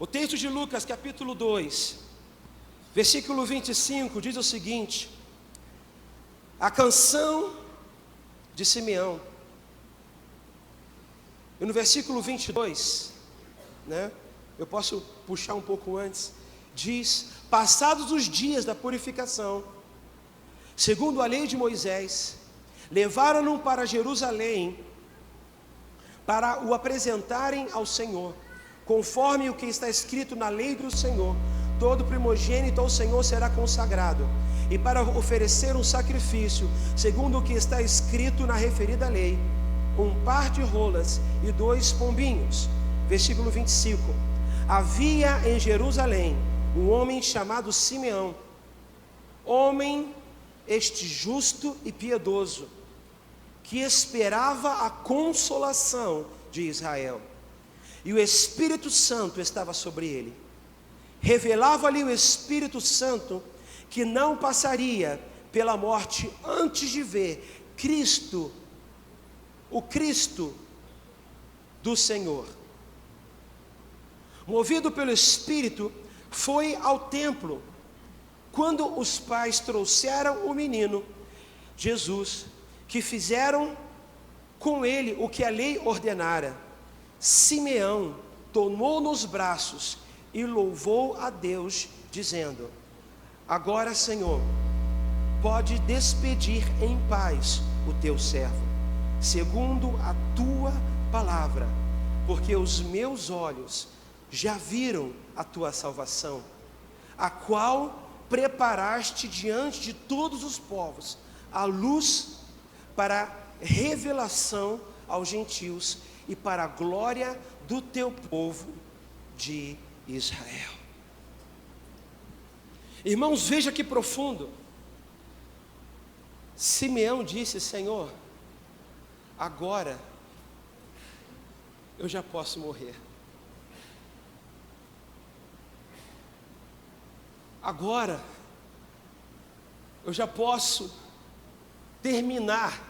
O texto de Lucas, capítulo 2, versículo 25, diz o seguinte: a canção de Simeão. E no versículo 22, eu posso puxar um pouco antes, diz: passados os dias da purificação, segundo a lei de Moisés, levaram-no para Jerusalém, para o apresentarem ao Senhor, conforme o que está escrito na lei do Senhor: todo primogênito ao Senhor será consagrado, e para oferecer um sacrifício, segundo o que está escrito na referida lei, um par de rolas e 2 pombinhos. Versículo 25: havia em Jerusalém um homem chamado Simeão, homem este justo e piedoso, que esperava a consolação de Israel, e o Espírito Santo estava sobre ele. Revelava-lhe o Espírito Santo que não passaria pela morte antes de ver Cristo, o Cristo do Senhor. Movido pelo Espírito, foi ao templo. Quando os pais trouxeram o menino Jesus, que fizeram com ele o que a lei ordenara, Simeão tomou nos braços e louvou a Deus, dizendo: agora, Senhor, pode despedir em paz o teu servo, segundo a tua palavra, porque os meus olhos já viram a tua salvação, a qual preparaste diante de todos os povos, a luz para revelação aos gentios e para a glória do teu povo de Israel. Irmãos, veja que profundo. Simeão disse: Senhor, agora eu já posso morrer. Agora eu já posso terminar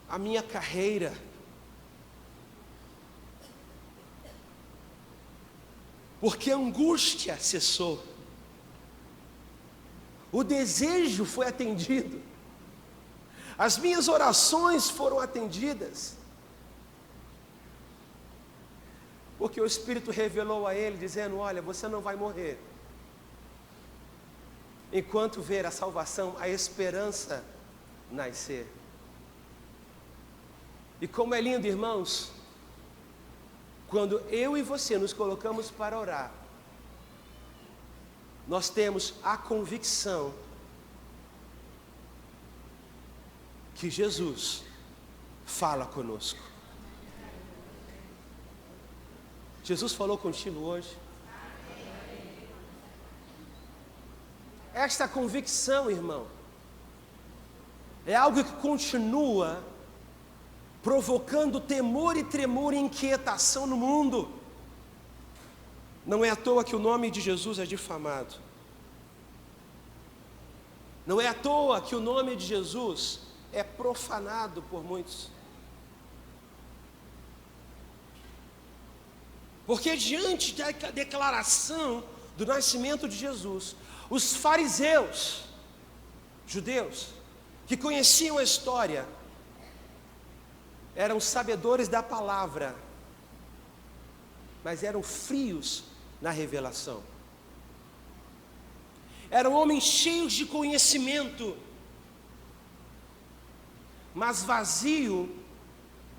a minha carreira. Porque a angústia cessou, o desejo foi atendido, as minhas orações foram atendidas, porque o Espírito revelou a ele, dizendo: olha, você não vai morrer enquanto ver a salvação, a esperança nascer. E como é lindo, irmãos, quando eu e você nos colocamos para orar, nós temos a convicção que Jesus fala conosco. Jesus falou contigo hoje? Esta convicção, irmão, é algo que continua provocando temor e tremor e inquietação no mundo. Não é à toa que o nome de Jesus é difamado. Não é à toa que o nome de Jesus é profanado por muitos. Porque diante da declaração do nascimento de Jesus, os fariseus, judeus, que conheciam a história, eram sabedores da palavra, mas eram frios na revelação. Eram homens cheios de conhecimento, mas vazio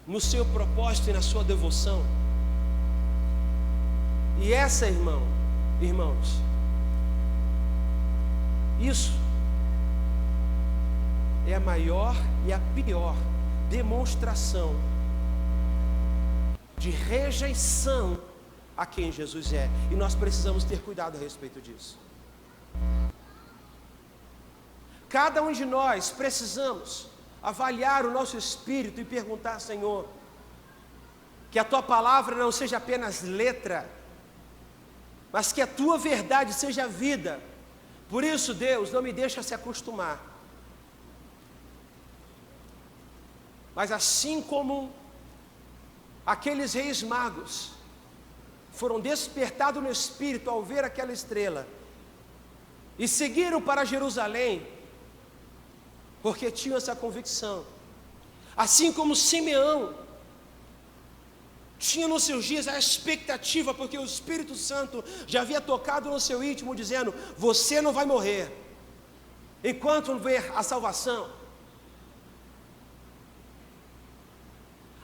no seu propósito e na sua devoção. E essa, irmãos, isso é a maior e a pior demonstração de rejeição a quem Jesus é. E nós precisamos ter cuidado a respeito disso. Cada um de nós precisamos avaliar o nosso espírito e perguntar: Senhor, que a tua palavra não seja apenas letra, mas que a tua verdade seja vida. Por isso, Deus, não me deixa se acostumar. Mas assim como aqueles reis magos foram despertados no espírito ao ver aquela estrela e seguiram para Jerusalém, porque tinham essa convicção. Assim como Simeão tinha nos seus dias a expectativa, porque o Espírito Santo já havia tocado no seu íntimo, dizendo: você não vai morrer enquanto não ver a salvação.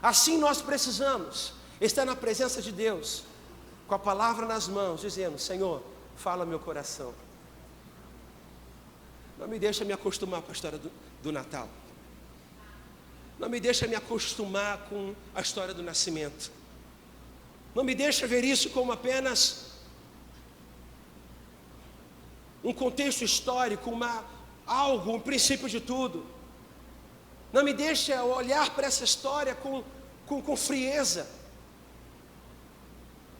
Assim nós precisamos estar na presença de Deus, com a palavra nas mãos, dizendo: Senhor, fala meu coração. Não me deixa me acostumar com a história do Natal. Não me deixa me acostumar com a história do nascimento. Não me deixa ver isso como apenas um contexto histórico, um princípio de tudo. Não me deixa olhar para essa história com frieza.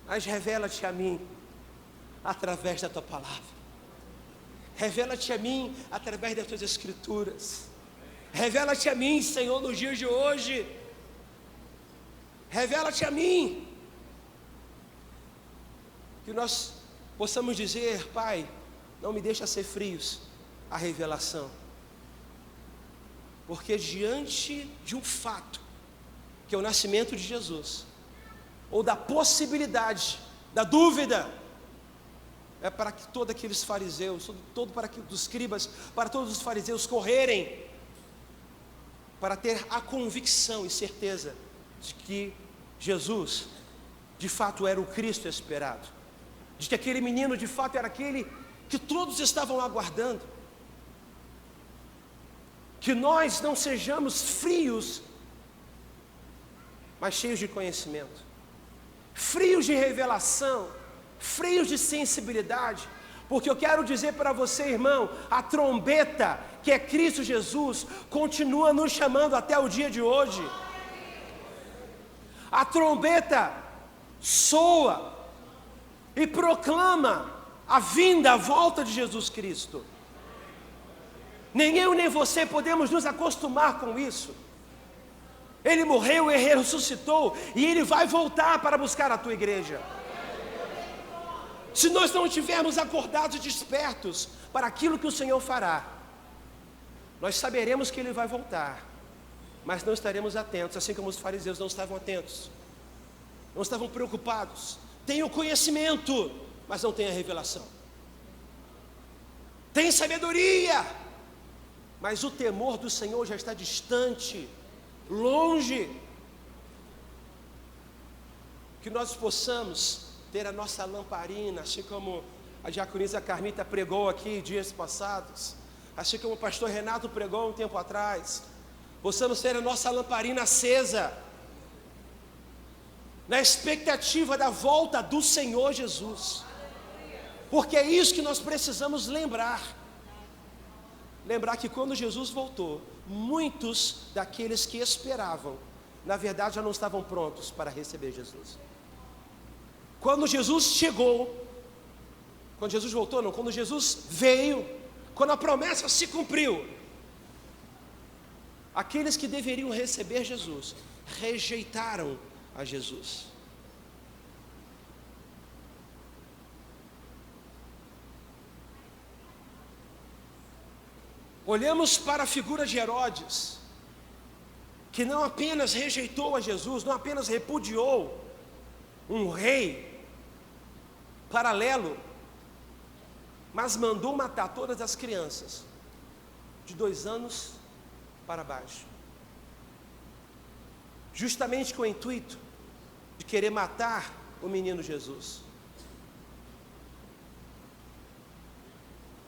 Mas revela-te a mim através da tua palavra. Revela-te a mim através das tuas escrituras. Revela-te a mim, Senhor, nos dias de hoje. Revela-te a mim. Que nós possamos dizer: Pai, não me deixa ser frios à revelação. Porque diante de um fato, que é o nascimento de Jesus, ou da possibilidade, da dúvida, é para que todos aqueles fariseus, para que os escribas, para todos os fariseus correrem, para ter a convicção e certeza de que Jesus, de fato, era o Cristo esperado, de que aquele menino, de fato, era aquele que todos estavam aguardando. Que nós não sejamos frios, mas cheios de conhecimento, frios de revelação, frios de sensibilidade, porque eu quero dizer para você, irmão, a trombeta que é Cristo Jesus continua nos chamando até o dia de hoje. A trombeta soa e proclama a vinda, a volta de Jesus Cristo. Nem eu nem você podemos nos acostumar com isso. Ele morreu, ele ressuscitou, e Ele vai voltar para buscar a tua igreja. Se nós não estivermos acordados e despertos para aquilo que o Senhor fará, nós saberemos que Ele vai voltar, mas não estaremos atentos, assim como os fariseus não estavam atentos, não estavam preocupados. Tem o conhecimento, mas não tem a revelação. Tem sabedoria, mas o temor do Senhor já está distante, longe. Que nós possamos ter a nossa lamparina, assim como a diaconisa Carmita pregou aqui dias passados, assim como o pastor Renato pregou um tempo atrás. Possamos ter a nossa lamparina acesa, na expectativa da volta do Senhor Jesus, porque é isso que nós precisamos lembrar que quando Jesus voltou, muitos daqueles que esperavam, na verdade já não estavam prontos para receber Jesus. Quando Jesus chegou, quando Jesus voltou não, quando Jesus veio, quando a promessa se cumpriu, aqueles que deveriam receber Jesus, rejeitaram a Jesus. Olhamos para a figura de Herodes, que não apenas rejeitou a Jesus, não apenas repudiou um rei paralelo, mas mandou matar todas as crianças de 2 anos para baixo, justamente com o intuito de querer matar o menino Jesus.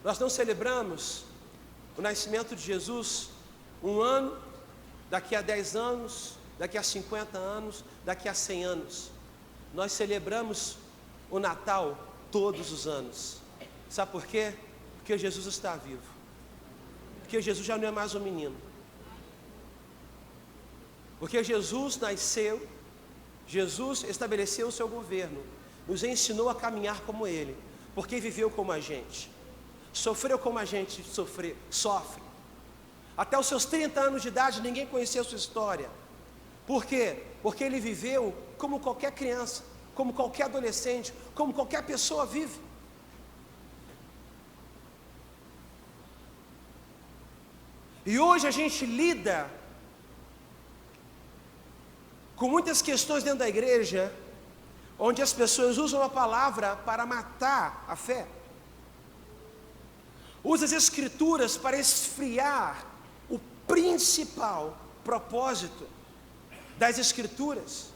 Nós não celebramos o nascimento de Jesus um ano, daqui a 10 anos, daqui a 50 anos, daqui a 100 anos. Nós celebramos o Natal todos os anos. Sabe por quê? Porque Jesus está vivo. Porque Jesus já não é mais um menino. Porque Jesus nasceu, Jesus estabeleceu o seu governo, nos ensinou a caminhar como Ele, porque viveu como a gente, sofreu como a gente sofre. Até os seus 30 anos de idade ninguém conhecia a sua história. Por quê? Porque Ele viveu como qualquer criança, como qualquer adolescente, como qualquer pessoa vive. E hoje a gente lida com muitas questões dentro da igreja, onde as pessoas usam a palavra para matar a fé. Usa as escrituras para esfriar o principal propósito das escrituras.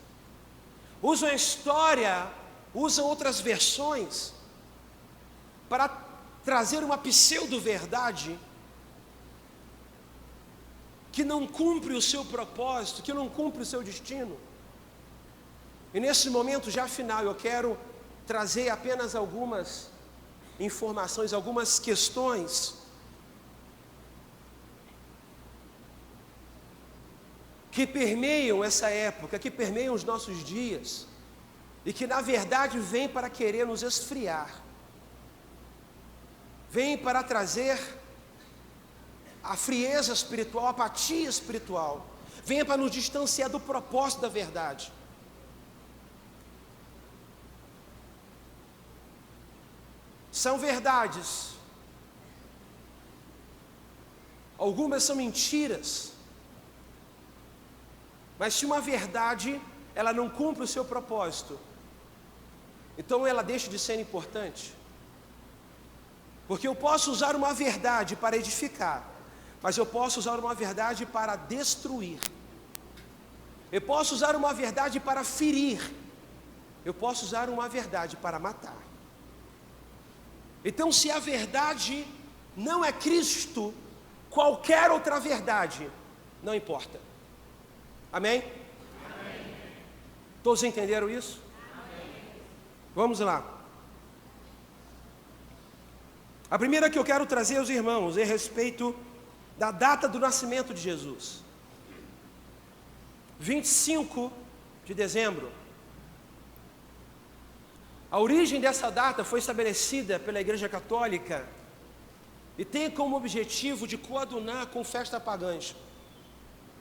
Usam a história, usam outras versões para trazer uma pseudo-verdade que não cumpre o seu propósito, que não cumpre o seu destino. E nesse momento já final, eu quero trazer apenas algumas informações, algumas questões que permeiam essa época, que permeiam os nossos dias, e que na verdade vêm para querer nos esfriar, vêm para trazer a frieza espiritual, a apatia espiritual, vêm para nos distanciar do propósito da verdade. São verdades, algumas são mentiras, mas se uma verdade, ela não cumpre o seu propósito, então ela deixa de ser importante. Porque eu posso usar uma verdade para edificar, mas eu posso usar uma verdade para destruir. Eu posso usar uma verdade para ferir. Eu posso usar uma verdade para matar. Então, se a verdade não é Cristo, qualquer outra verdade não importa. Amém? Amém. Todos entenderam isso? Amém. Vamos lá. A primeira que eu quero trazer aos irmãos é a respeito da data do nascimento de Jesus. 25 de dezembro. A origem dessa data foi estabelecida pela Igreja Católica e tem como objetivo de coadunar com festas pagãs,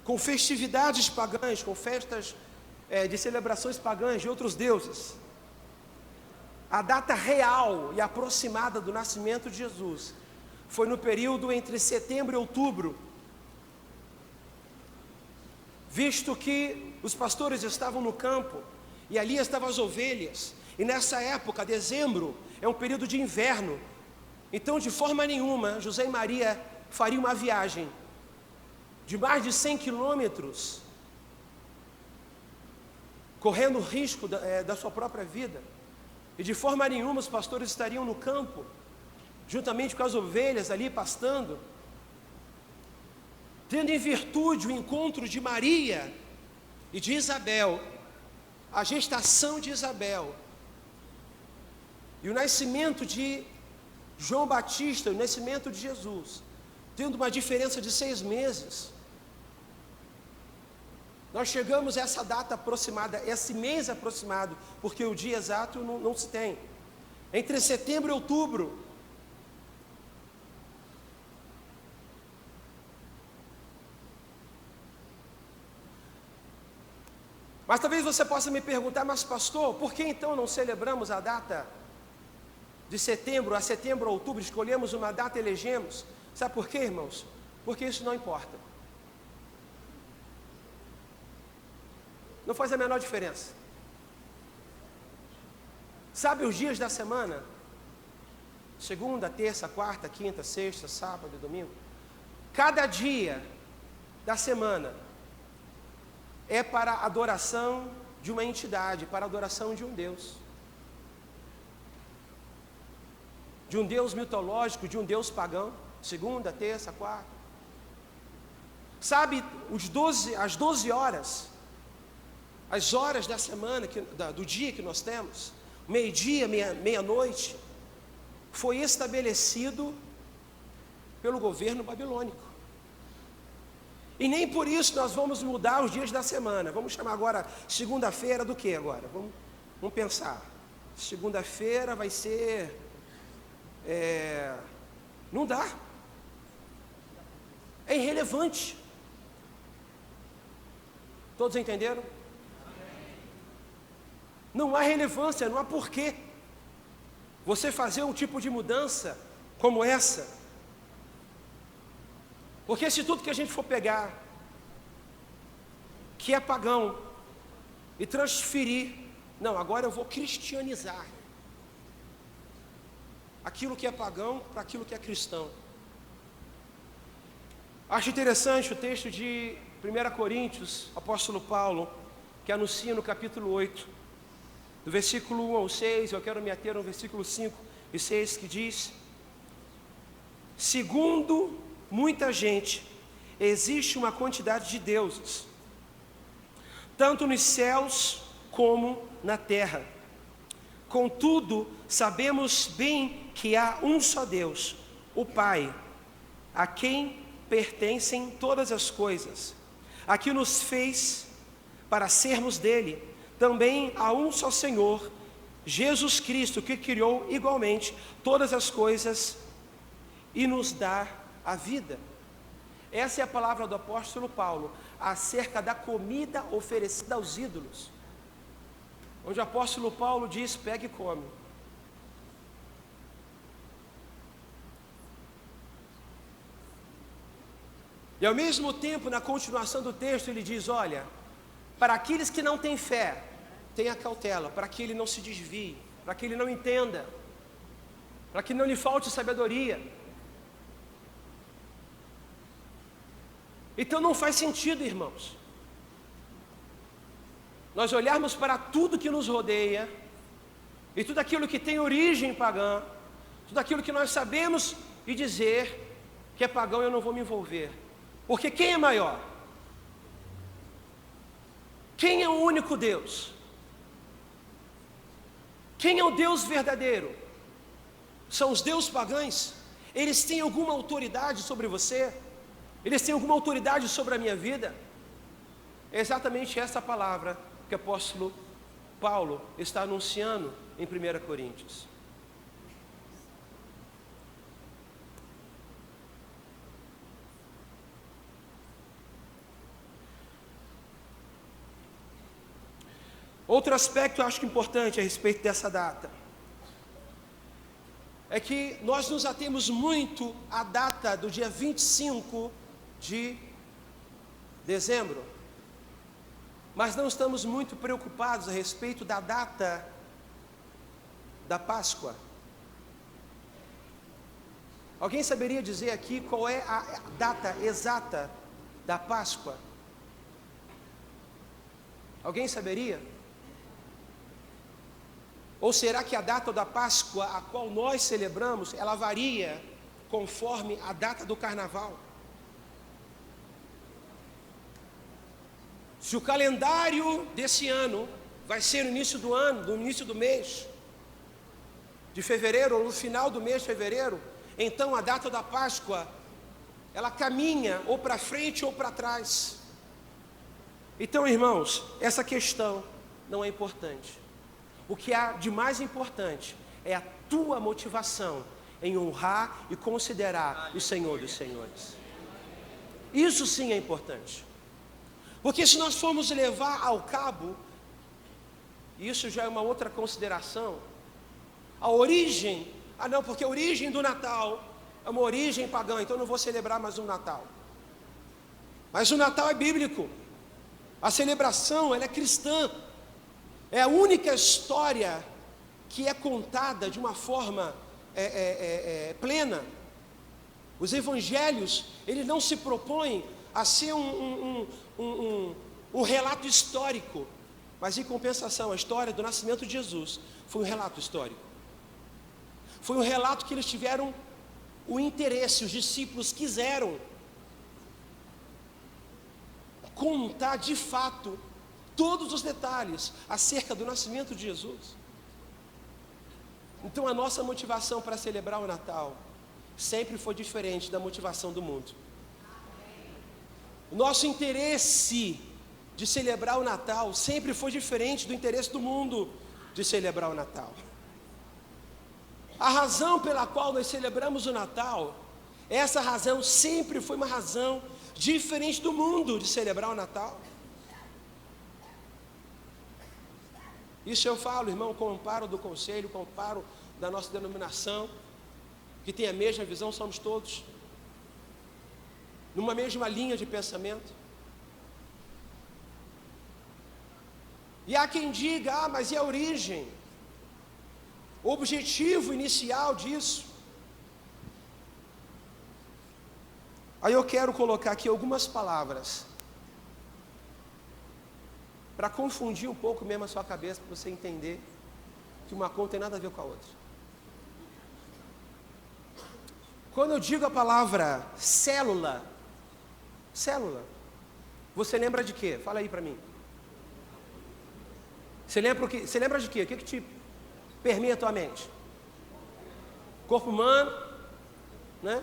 com festividades pagãs, com festas de celebrações pagãs de outros deuses. A data real e aproximada do nascimento de Jesus foi no período entre setembro e outubro, visto que os pastores estavam no campo e ali estavam as ovelhas, e nessa época, dezembro, é um período de inverno. Então, de forma nenhuma, José e Maria fariam uma viagem de mais de 100 quilômetros, correndo risco da sua própria vida. E de forma nenhuma os pastores estariam no campo, juntamente com as ovelhas ali pastando, tendo em virtude o encontro de Maria e de Isabel, a gestação de Isabel, e o nascimento de João Batista, o nascimento de Jesus, tendo uma diferença de 6 meses, nós chegamos a essa data aproximada, esse mês aproximado, porque o dia exato não se tem, entre setembro e outubro. Mas talvez você possa me perguntar, mas pastor, por que então não celebramos a data de setembro a setembro ou outubro, escolhemos uma data e elegemos? Sabe por quê, irmãos? Porque isso não importa. Não faz a menor diferença. Sabe os dias da semana? Segunda, terça, quarta, quinta, sexta, sábado e domingo. Cada dia da semana é para a adoração de uma entidade, para a adoração de um Deus. De um Deus mitológico, de um Deus pagão. Segunda, terça, quarta. Sabe, as 12 horas, as horas da semana, do dia que nós temos, meio-dia, meia-noite, foi estabelecido pelo governo babilônico. E nem por isso nós vamos mudar os dias da semana. Vamos chamar agora segunda-feira do que agora? Vamos pensar. Segunda-feira vai ser... não dá. É irrelevante. Todos entenderam? Não há relevância, não há porquê você fazer um tipo de mudança como essa. Porque se tudo que a gente for pegar, que é pagão, e transferir, não, agora eu vou cristianizar aquilo que é pagão para aquilo que é cristão. Acho interessante o texto de 1 Coríntios, apóstolo Paulo, que anuncia no capítulo 8, do versículo 1 ao 6, eu quero me ater no versículo 5 e 6, que diz: segundo muita gente, existe uma quantidade de deuses, tanto nos céus como na terra. Contudo, sabemos bem que há um só Deus, o Pai, a quem pertencem todas as coisas, a que nos fez para sermos dele. Também há um só Senhor, Jesus Cristo, que criou igualmente todas as coisas e nos dá a vida. Essa é a palavra do apóstolo Paulo acerca da comida oferecida aos ídolos, onde o apóstolo Paulo diz: pega e come. E ao mesmo tempo, na continuação do texto, ele diz: olha, para aqueles que não têm fé, tenha cautela, para que ele não se desvie, para que ele não entenda, para que não lhe falte sabedoria. Então não faz sentido, irmãos, nós olharmos para tudo que nos rodeia, e tudo aquilo que tem origem pagã, tudo aquilo que nós sabemos, e dizer que é pagão, eu não vou me envolver. Porque quem é maior? Quem é o único Deus? Quem é o Deus verdadeiro? São os deuses pagãos? Eles têm alguma autoridade sobre você? Eles têm alguma autoridade sobre a minha vida? É exatamente essa palavra que o apóstolo Paulo está anunciando em 1 Coríntios. Outro aspecto eu acho que importante a respeito dessa data é que nós nos atemos muito à data do dia 25 de dezembro, mas não estamos muito preocupados a respeito da data da Páscoa. Alguém saberia dizer aqui qual é a data exata da Páscoa? Alguém saberia? Ou será que a data da Páscoa, a qual nós celebramos, ela varia conforme a data do Carnaval? Se o calendário desse ano vai ser no início do ano, no início do mês de fevereiro, ou no final do mês de fevereiro, então a data da Páscoa, ela caminha ou para frente ou para trás. Então, irmãos, essa questão não é importante. O que há de mais importante é a tua motivação em honrar e considerar o Senhor dos Senhores. Isso sim é importante. Porque se nós formos levar ao cabo, isso já é uma outra consideração, a origem, porque a origem do Natal é uma origem pagã, então eu não vou celebrar mais um Natal. Mas o Natal é bíblico, a celebração ela é cristã, é a única história que é contada de uma forma plena. Os evangelhos, eles não se propõem a ser um relato histórico, mas em compensação, a história do nascimento de Jesus foi um relato histórico. Foi um relato que eles tiveram o interesse, os discípulos quiseram contar de fato todos os detalhes acerca do nascimento de Jesus. Então a nossa motivação para celebrar o Natal sempre foi diferente da motivação do mundo. O nosso interesse de celebrar o Natal sempre foi diferente do interesse do mundo de celebrar o Natal. A razão pela qual nós celebramos o Natal, essa razão sempre foi uma razão diferente do mundo de celebrar o Natal. Isso eu falo, irmão, comparo do conselho, comparo da nossa denominação, que tem a mesma visão, somos todos numa mesma linha de pensamento. E há quem diga, mas e a origem? O objetivo inicial disso? Aí eu quero colocar aqui algumas palavras para confundir um pouco mesmo a sua cabeça, para você entender que uma coisa tem nada a ver com a outra. Quando eu digo a palavra célula, você lembra de quê? Fala aí para mim. Você lembra de quê? O que te permeia a tua mente? Corpo humano, né?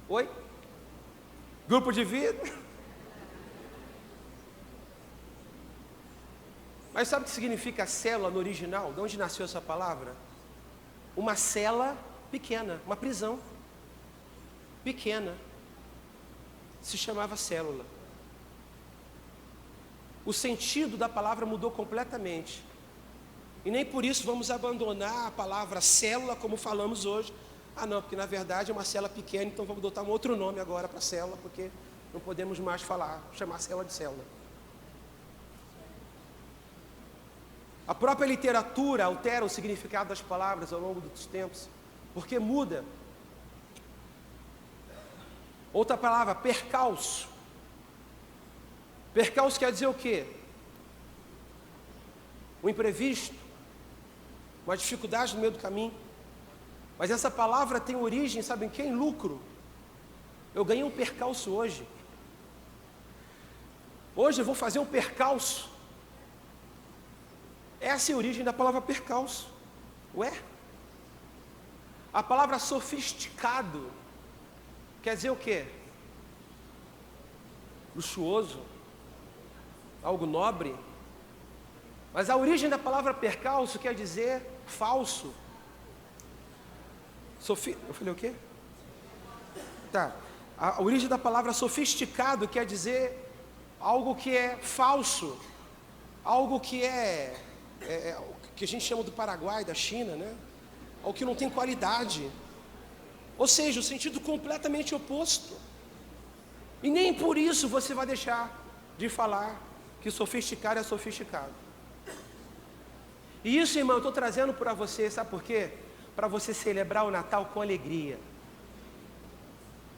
Oi? Grupo de vida? Mas sabe o que significa célula no original? De onde nasceu essa palavra? Uma cela pequena, uma prisão pequena, se chamava célula. O sentido da palavra mudou completamente. E nem por isso vamos abandonar a palavra célula como falamos hoje. Ah não, porque na verdade é uma célula pequena, então vamos adotar um outro nome agora para célula, porque não podemos mais chamar célula de célula. A própria literatura altera o significado das palavras ao longo dos tempos, porque muda. Outra palavra, percalço. Percalço quer dizer o quê? Um imprevisto, uma dificuldade no meio do caminho. Mas essa palavra tem origem, sabe em quê? Em lucro. Eu ganhei um percalço hoje. Hoje eu vou fazer um percalço. Essa é a origem da palavra percalço. Ué? A palavra sofisticado quer dizer o quê? Luxuoso, algo nobre. Mas a origem da palavra percalço quer dizer falso. Eu falei o quê? Tá. A origem da palavra sofisticado quer dizer algo que é falso, algo que que a gente chama do Paraguai, da China, né? Algo que não tem qualidade. Ou seja, o sentido completamente oposto. E nem por isso você vai deixar de falar que sofisticado é sofisticado. E isso, irmão, eu estou trazendo para você, sabe por quê? Para você celebrar o Natal com alegria.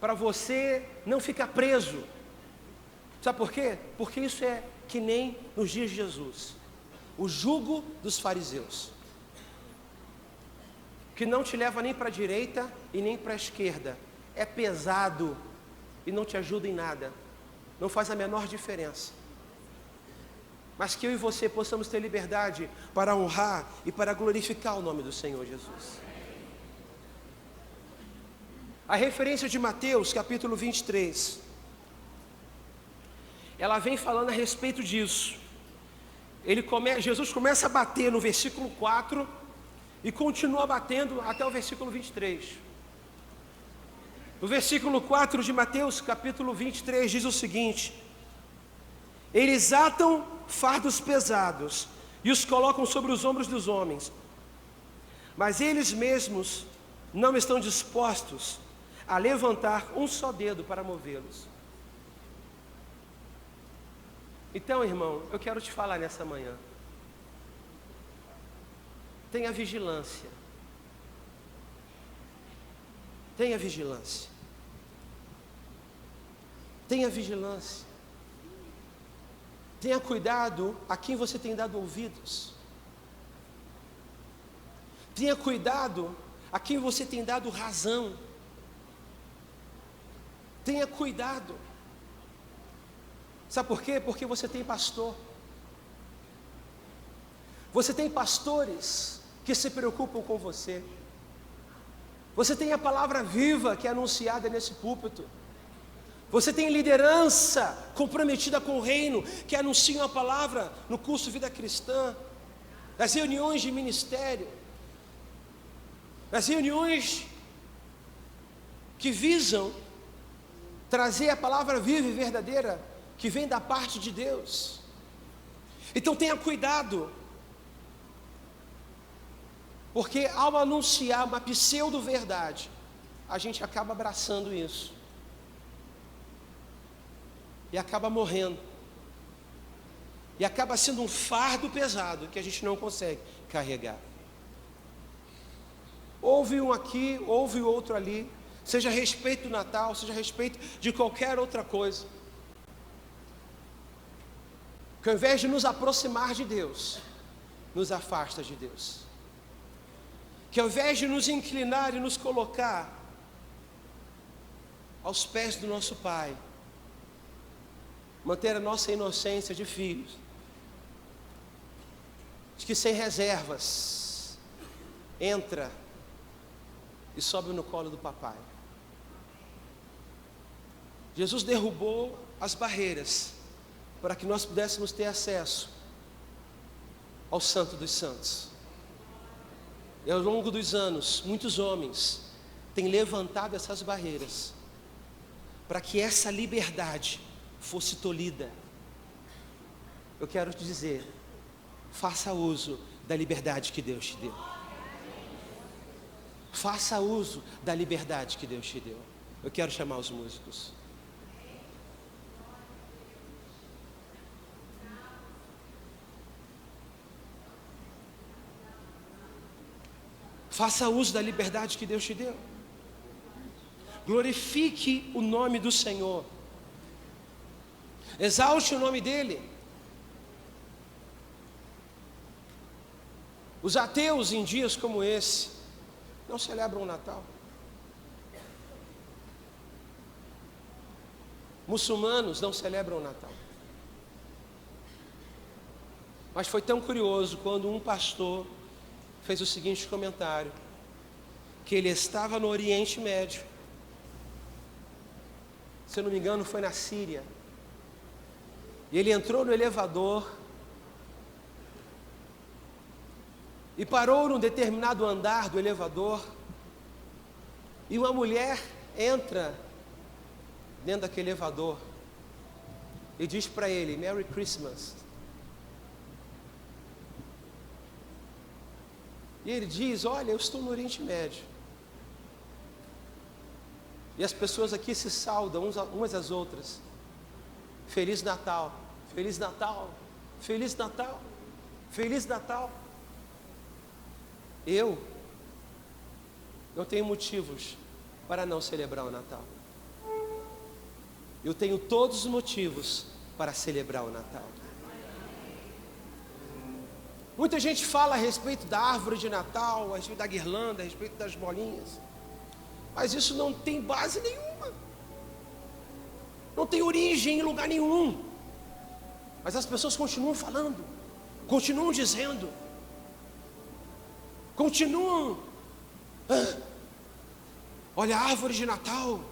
Para você não ficar preso. Sabe por quê? Porque isso é que nem nos dias de Jesus. O jugo dos fariseus. Que não te leva nem para a direita e nem para a esquerda. É pesado e não te ajuda em nada. Não faz a menor diferença. Mas que eu e você possamos ter liberdade para honrar e para glorificar o nome do Senhor Jesus. A referência de Mateus, capítulo 23, ela vem falando a respeito disso. Jesus começa a bater no versículo 4 e continua batendo até o versículo 23. No versículo 4 de Mateus, capítulo 23, diz o seguinte: eles atam fardos pesados e os colocam sobre os ombros dos homens, mas eles mesmos não estão dispostos a levantar um só dedo para movê-los. Então, irmão, eu quero te falar nessa manhã. Tenha vigilância. Tenha vigilância. Tenha vigilância. Tenha cuidado a quem você tem dado ouvidos. Tenha cuidado a quem você tem dado razão. Tenha cuidado. Sabe por quê? Porque você tem pastor. Você tem pastores que se preocupam com você. Você tem a palavra viva que é anunciada nesse púlpito. Você tem liderança comprometida com o reino, que anunciam a palavra no curso Vida Cristã, nas reuniões de ministério, nas reuniões que visam trazer a palavra viva e verdadeira, que vem da parte de Deus. Então tenha cuidado, porque ao anunciar uma pseudo-verdade, a gente acaba abraçando isso e acaba morrendo, e acaba sendo um fardo pesado que a gente não consegue carregar. Ouve um aqui, ouve o outro ali, seja a respeito do Natal, seja a respeito de qualquer outra coisa, que ao invés de nos aproximar de Deus, nos afasta de Deus, que ao invés de nos inclinar e nos colocar aos pés do nosso Pai, manter a nossa inocência de filhos, de que sem reservas, entra e sobe no colo do papai. Jesus derrubou as barreiras para que nós pudéssemos ter acesso ao Santo dos Santos. E ao longo dos anos, muitos homens têm levantado essas barreiras para que essa liberdade fosse tolhida. Eu quero te dizer, faça uso da liberdade que Deus te deu. Faça uso da liberdade que Deus te deu. Eu quero chamar os músicos. Faça uso da liberdade que Deus te deu. Glorifique o nome do Senhor. Exalte o nome dEle. Os ateus em dias como esse não celebram o Natal. Muçulmanos não celebram o Natal. Mas foi tão curioso quando um pastor fez o seguinte comentário, que ele estava no Oriente Médio, se eu não me engano foi na Síria, e ele entrou no elevador e parou num determinado andar do elevador, e uma mulher entra dentro daquele elevador e diz para ele, Merry Christmas. E ele diz, olha, eu estou no Oriente Médio, e as pessoas aqui se saudam umas às outras, Feliz Natal, Feliz Natal, Feliz Natal, Feliz Natal. Eu não tenho motivos para não celebrar o Natal. Eu tenho todos os motivos para celebrar o Natal. Muita gente fala a respeito da árvore de Natal, a respeito da guirlanda, a respeito das bolinhas, mas isso não tem base nenhuma, não tem origem em lugar nenhum, mas as pessoas continuam falando, continuam dizendo, continuam, olha a árvore de Natal,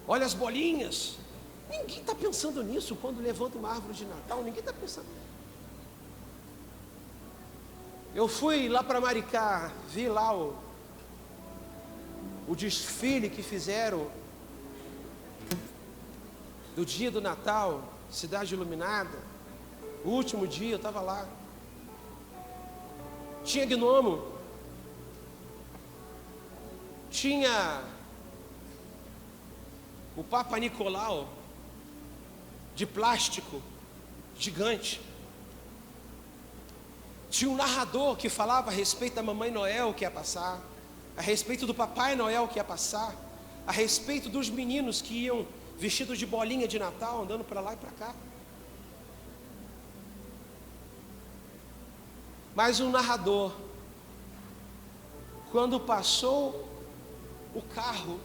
olha as bolinhas. Ninguém está pensando nisso quando levanta uma árvore de Natal, ninguém está pensando. Eu fui lá para Maricá, vi lá o desfile que fizeram do dia do Natal, cidade iluminada. O último dia eu estava lá. Tinha gnomo, tinha o Papa Nicolau de plástico gigante. Tinha um narrador que falava a respeito da Mamãe Noel que ia passar, a respeito do Papai Noel que ia passar, a respeito dos meninos que iam vestidos de bolinha de Natal, andando para lá e para cá. Mas o narrador, quando passou o carro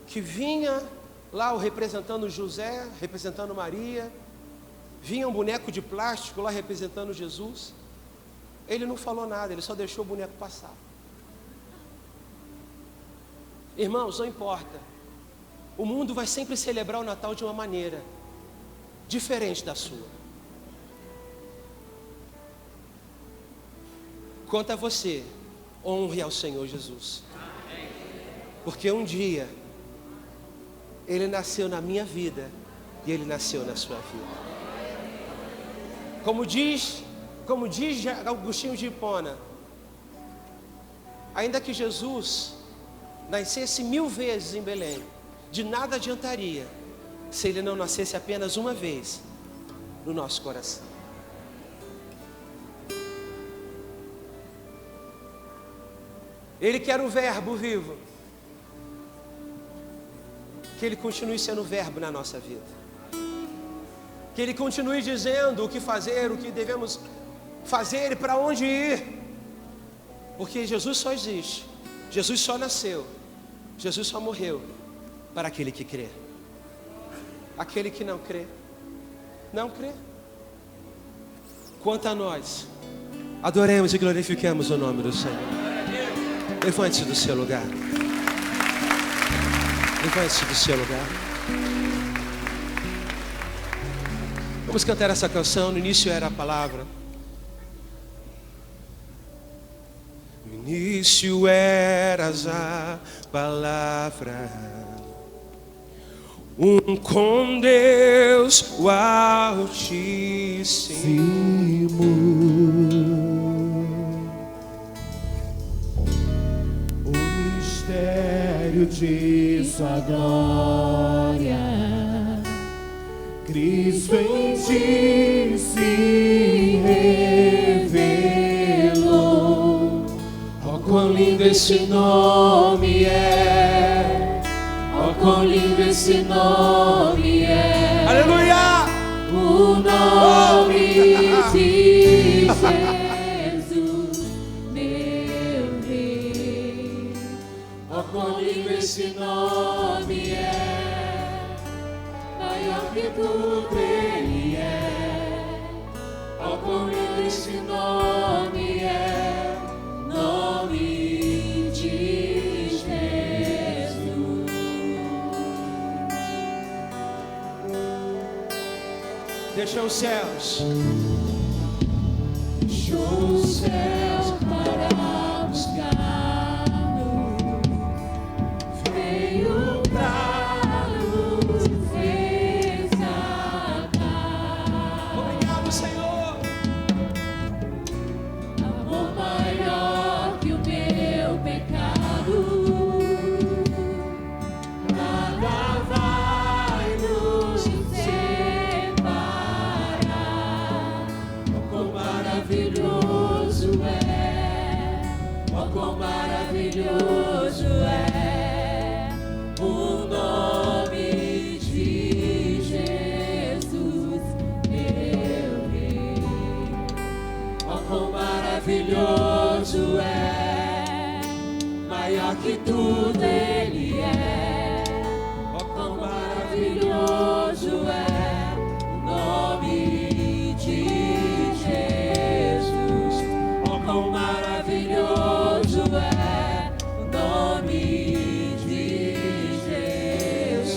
que vinha lá, o representando José, representando Maria, vinha um boneco de plástico lá representando Jesus, ele não falou nada, ele só deixou o boneco passar. Irmãos, não importa, o mundo vai sempre celebrar o Natal de uma maneira diferente da sua. Quanto a você, honre ao Senhor Jesus, porque um dia Ele nasceu na minha vida e Ele nasceu na sua vida. Como diz Agostinho de Hipona, ainda que Jesus nascesse 1000 vezes em Belém, de nada adiantaria se ele não nascesse apenas uma vez no nosso coração. Ele que era o verbo vivo, que ele continue sendo verbo na nossa vida, que ele continue dizendo o que fazer, o que devemos fazer e para onde ir, porque Jesus só existe, Jesus só nasceu, Jesus só morreu para aquele que crê. Aquele que não crê, não crê. Quanto a nós, adoremos e glorifiquemos o nome do Senhor. Levante-se do seu lugar. Levante-se do seu lugar. Vamos cantar essa canção. No início era a palavra. No início eras a palavra, com Deus o Altíssimo. O mistério de sua glória, Cristo em ti se revelou. Oh, quão lindo esse nome é! Oh, quão lindo esse nome é! Aleluia! O nome de Jesus, meu Rei. Oh, quão lindo esse nome é! Maior que tudo Ele é. Oh, quão lindo esse nome é! Nome de Jesus. Deixa os céus. Deixou os céus para buscar-nos, veio para nos resgatar. Obrigado, Senhor. Amor maior que o meu pecado, nada vai nos separar. Oh, quão maravilhoso é! Oh, quão maravilhoso é o nome de Jesus, meu Rei. Oh, quão maravilhoso é! Maior que tudo Ele é. Oh, quão maravilhoso é o nome de Jesus. Oh, quão maravilhoso é o nome de Jesus.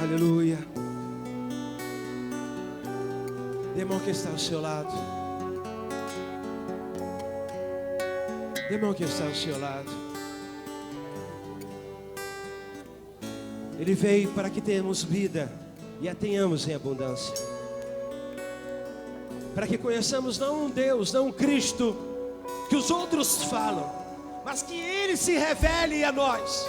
Aleluia. Dê a mão que está ao seu lado. Dê a mão que está ao seu lado. Ele veio para que tenhamos vida e a tenhamos em abundância. Para que conheçamos não um Deus, não um Cristo que os outros falam, mas que Ele se revele a nós.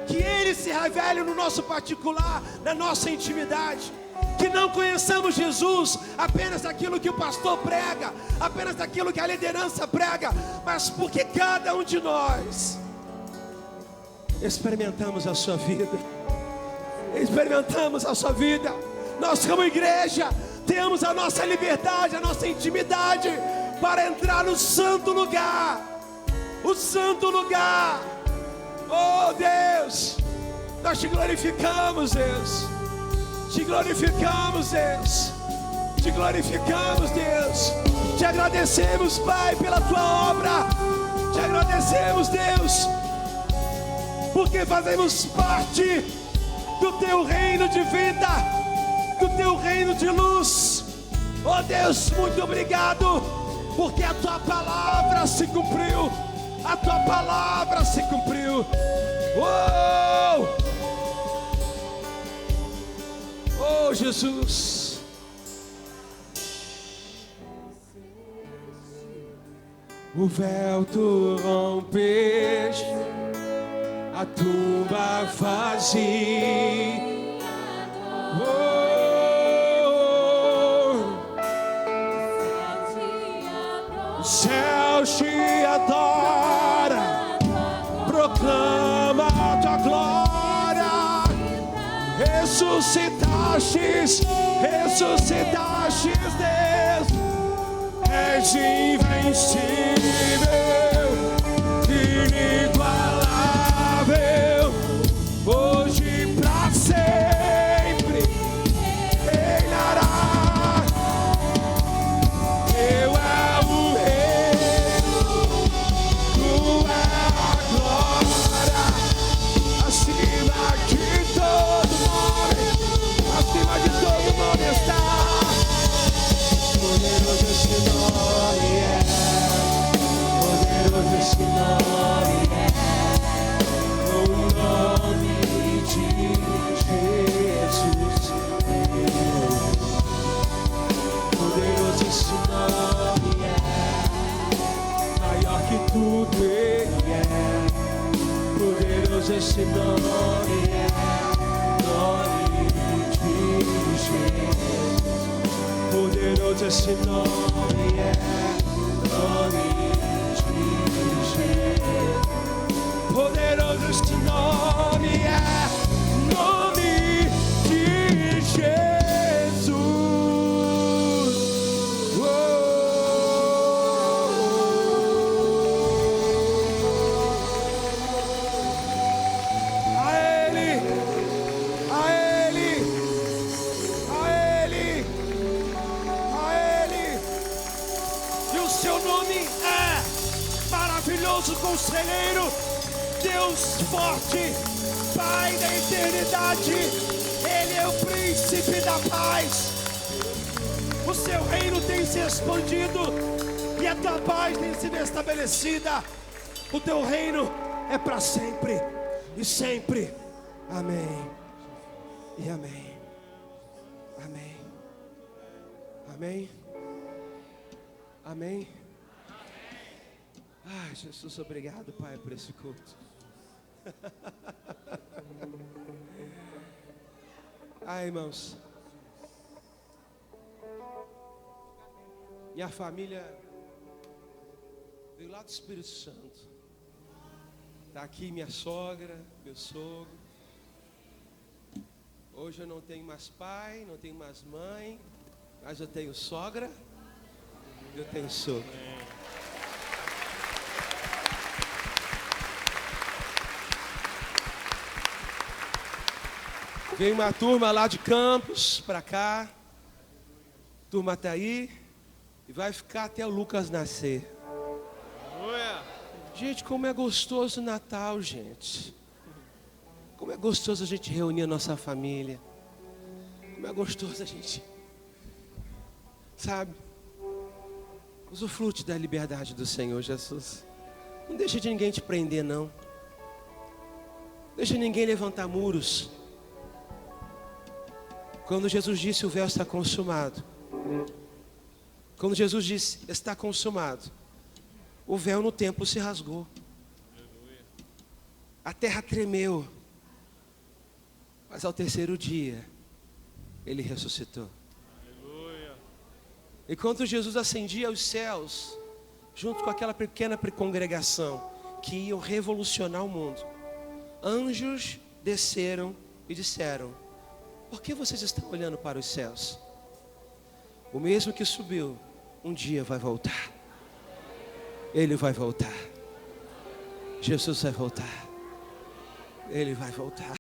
Que Ele se revele no nosso particular, na nossa intimidade. Que não conheçamos Jesus apenas daquilo que o pastor prega, apenas daquilo que a liderança prega, mas porque cada um de nós experimentamos a sua vida. Experimentamos a sua vida. Nós como igreja temos a nossa liberdade, a nossa intimidade para entrar no santo lugar. O santo lugar. Oh Deus, nós te glorificamos, Deus. Te glorificamos, Deus. Te glorificamos, Deus. Te agradecemos, Pai, pela tua obra. Te agradecemos, Deus, porque fazemos parte do teu reino de vida, do teu reino de luz. Oh Deus, muito obrigado, porque a tua palavra se cumpriu. A tua palavra se cumpriu. Oh, Jesus. O véu tu rompeste, a tumba vazia. O céu te adora, proclama a tua glória. Ressuscitastes, Deus, és invencível, inigualável, hoje pra sempre reinará. Eu é o Rei, tu é a glória, acima de todo nome, acima de todo nome está. Poderoso esse nome é, poderoso esse nome é, o nome de Jesus. Poderoso esse nome é, maior que tudo ele é. Poderoso esse nome é, nome de Jesus. Poderoso esse nome é, nome de Jesus. Poderoso esse nome é, nome de Jesus. A Ele, a Ele, a Ele. E o seu nome é maravilhoso conselheiro, Deus forte, Pai da eternidade. Ele é o príncipe da paz. O seu reino tem se expandido e a tua paz tem sido estabelecida. O teu reino é para sempre e sempre. Amém e amém. Amém. Amém. Amém. Ai, Jesus, obrigado, Pai, por esse culto. Ai, irmãos, minha família veio lá do Espírito Santo. Está aqui minha sogra, meu sogro. Hoje eu não tenho mais pai, não tenho mais mãe, mas eu tenho sogra, eu tenho sogro. Veio uma turma lá de Campos para cá. A turma está aí e vai ficar até o Lucas nascer. Gente, como é gostoso o Natal, gente. Como é gostoso a gente reunir a nossa família. Como é gostoso a gente, sabe, usufrute da liberdade do Senhor Jesus. Não deixa de ninguém te prender, não. Deixa ninguém levantar muros. Quando Jesus disse o véu está consumado, quando Jesus disse está consumado, o véu no templo se rasgou. A terra tremeu. Mas ao terceiro dia, Ele ressuscitou. Enquanto Jesus ascendia aos céus, junto com aquela pequena congregação que iam revolucionar o mundo, anjos desceram e disseram: por que vocês estão olhando para os céus? O mesmo que subiu, um dia vai voltar. Ele vai voltar. Jesus vai voltar. Ele vai voltar.